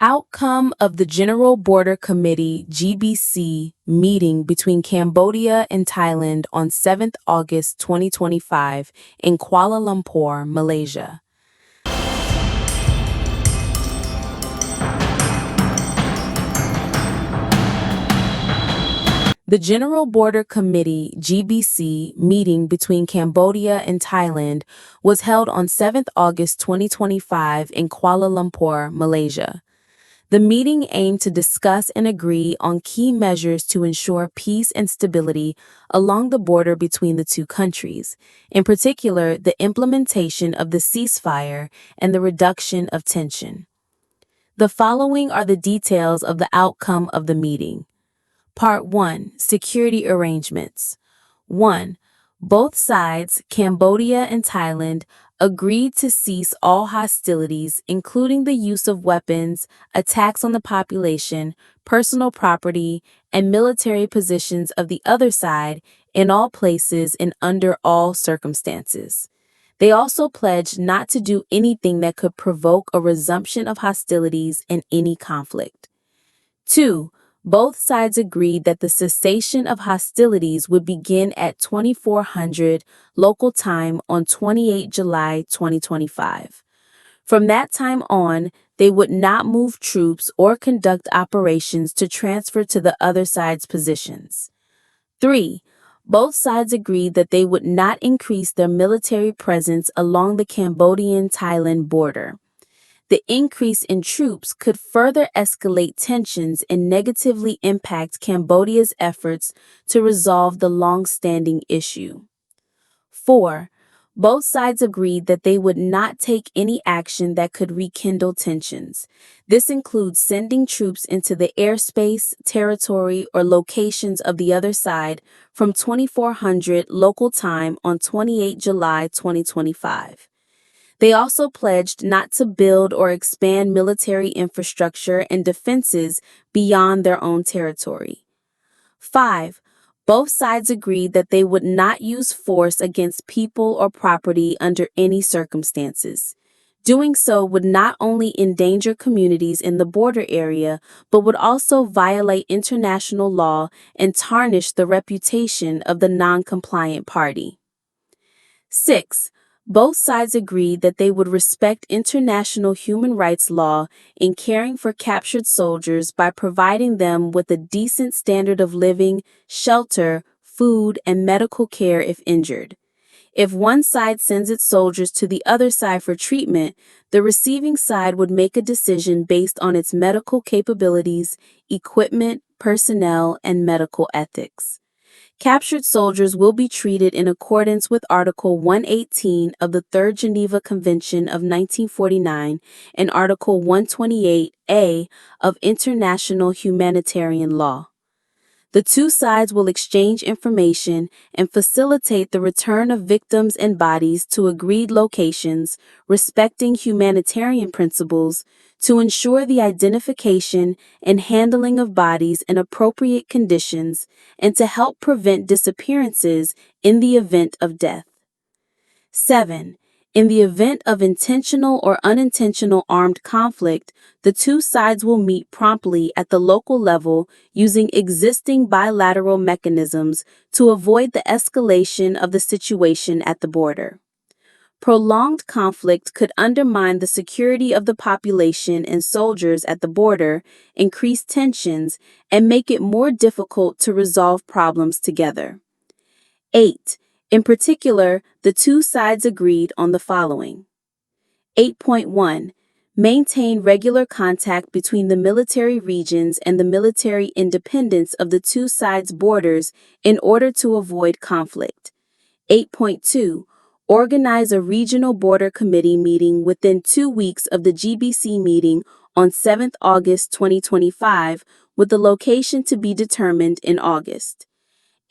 Outcome of the General Border Committee GBC meeting between Cambodia and Thailand on 7th August 2025 in Kuala Lumpur, Malaysia. The General Border Committee GBC meeting between Cambodia and Thailand was held on 7th August 2025 in Kuala Lumpur, Malaysia. The meeting aimed to discuss and agree on key measures to ensure peace and stability along the border between the two countries, in particular the implementation of the ceasefire and the reduction of tension. The following are the details of the outcome of the meeting. Part 1. Security Arrangements. 1. Both sides, Cambodia and Thailand, agreed to cease all hostilities, including the use of weapons, attacks on the population, personal property, and military positions of the other side in all places and under all circumstances. They also pledged not to do anything that could provoke a resumption of hostilities in any conflict. 2. Both sides agreed that the cessation of hostilities would begin at 2400 local time on 28 July 2025. From that time on, they would not move troops or conduct operations to transfer to the other side's positions. 3. Both sides agreed that they would not increase their military presence along the Cambodian-Thailand border. The increase in troops could further escalate tensions and negatively impact Cambodia's efforts to resolve the long-standing issue. 4. Both sides agreed that they would not take any action that could rekindle tensions. This includes sending troops into the airspace, territory, or locations of the other side from 2400 local time on 28 July 2025. They also pledged not to build or expand military infrastructure and defenses beyond their own territory. 5. Both sides agreed that they would not use force against people or property under any circumstances. Doing so would not only endanger communities in the border area, but would also violate international law and tarnish the reputation of the non-compliant party. 6. Both sides agreed that they would respect international human rights law in caring for captured soldiers by providing them with a decent standard of living, shelter, food, and medical care if injured. If one side sends its soldiers to the other side for treatment, the receiving side would make a decision based on its medical capabilities, equipment, personnel, and medical ethics. Captured soldiers will be treated in accordance with Article 118 of the Third Geneva Convention of 1949 and Article 128A of International Humanitarian Law. The two sides will exchange information and facilitate the return of victims and bodies to agreed locations, respecting humanitarian principles, to ensure the identification and handling of bodies in appropriate conditions, and to help prevent disappearances in the event of death. 7. In the event of intentional or unintentional armed conflict, the two sides will meet promptly at the local level using existing bilateral mechanisms to avoid the escalation of the situation at the border. Prolonged conflict could undermine the security of the population and soldiers at the border, increase tensions, and make it more difficult to resolve problems together. 8. In particular, the two sides agreed on the following. 8.1. Maintain regular contact between the military regions and the military independence of the two sides' borders in order to avoid conflict. 8.2. Organize a regional border committee meeting within 2 weeks of the GBC meeting on 7th August 2025, with the location to be determined in August.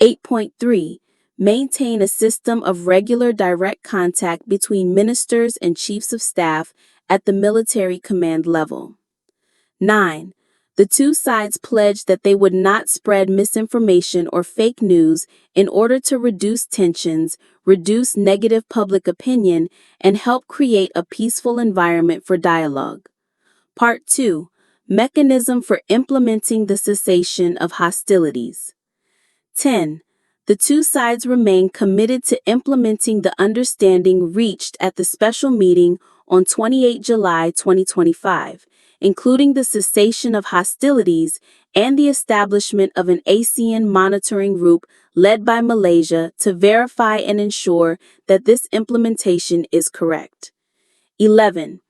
8.3. Maintain a system of regular direct contact between ministers and chiefs of staff at the military command level. 9. The two sides pledged that they would not spread misinformation or fake news in order to reduce tensions, reduce negative public opinion, and help create a peaceful environment for dialogue. Part 2. Mechanism for implementing the cessation of hostilities. 10. The two sides remain committed to implementing the understanding reached at the special meeting on 28 July 2025, including the cessation of hostilities and the establishment of an ASEAN monitoring group led by Malaysia to verify and ensure that this implementation is correct. 11.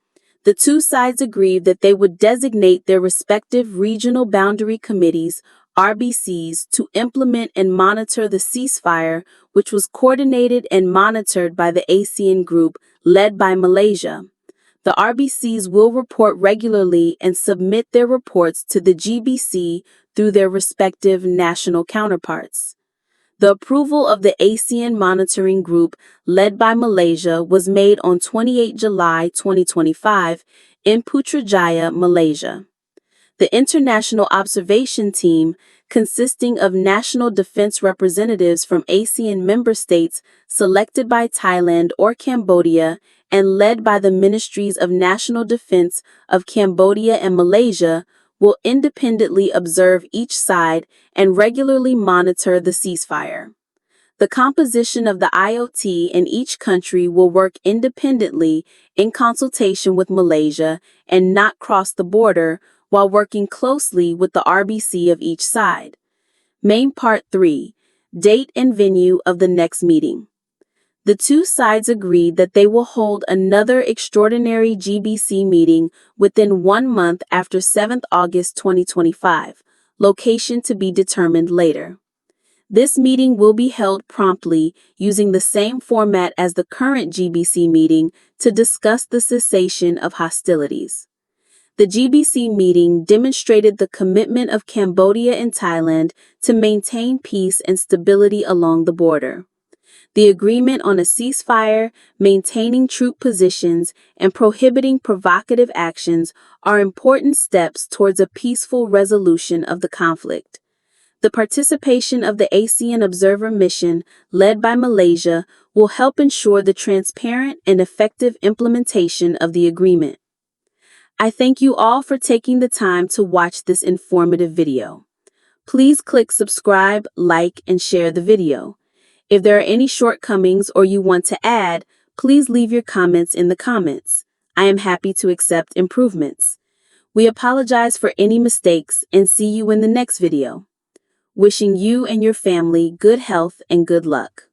The two sides agreed that they would designate their respective regional boundary committees, RBCs, to implement and monitor the ceasefire, which was coordinated and monitored by the ASEAN group led by Malaysia. The RBCs will report regularly and submit their reports to the GBC through their respective national counterparts. The approval of the ASEAN monitoring group led by Malaysia was made on 28 July 2025 in Putrajaya, Malaysia. The International Observation Team, consisting of national defense representatives from ASEAN member states selected by Thailand or Cambodia and led by the Ministries of National Defense of Cambodia and Malaysia, will independently observe each side and regularly monitor the ceasefire. The composition of the IOT in each country will work independently in consultation with Malaysia and not cross the border, while working closely with the RBC of each side. Main Part 3. Date and venue of the next meeting. The two sides agreed that they will hold another extraordinary GBC meeting within 1 month after 7 August 2025, location to be determined later. This meeting will be held promptly using the same format as the current GBC meeting to discuss the cessation of hostilities. The GBC meeting demonstrated the commitment of Cambodia and Thailand to maintain peace and stability along the border. The agreement on a ceasefire, maintaining troop positions, and prohibiting provocative actions are important steps towards a peaceful resolution of the conflict. The participation of the ASEAN Observer Mission, led by Malaysia, will help ensure the transparent and effective implementation of the agreement. I thank you all for taking the time to watch this informative video. Please click subscribe, like, and share the video. If there are any shortcomings or you want to add, please leave your comments in the comments. I am happy to accept improvements. We apologize for any mistakes and see you in the next video. Wishing you and your family good health and good luck.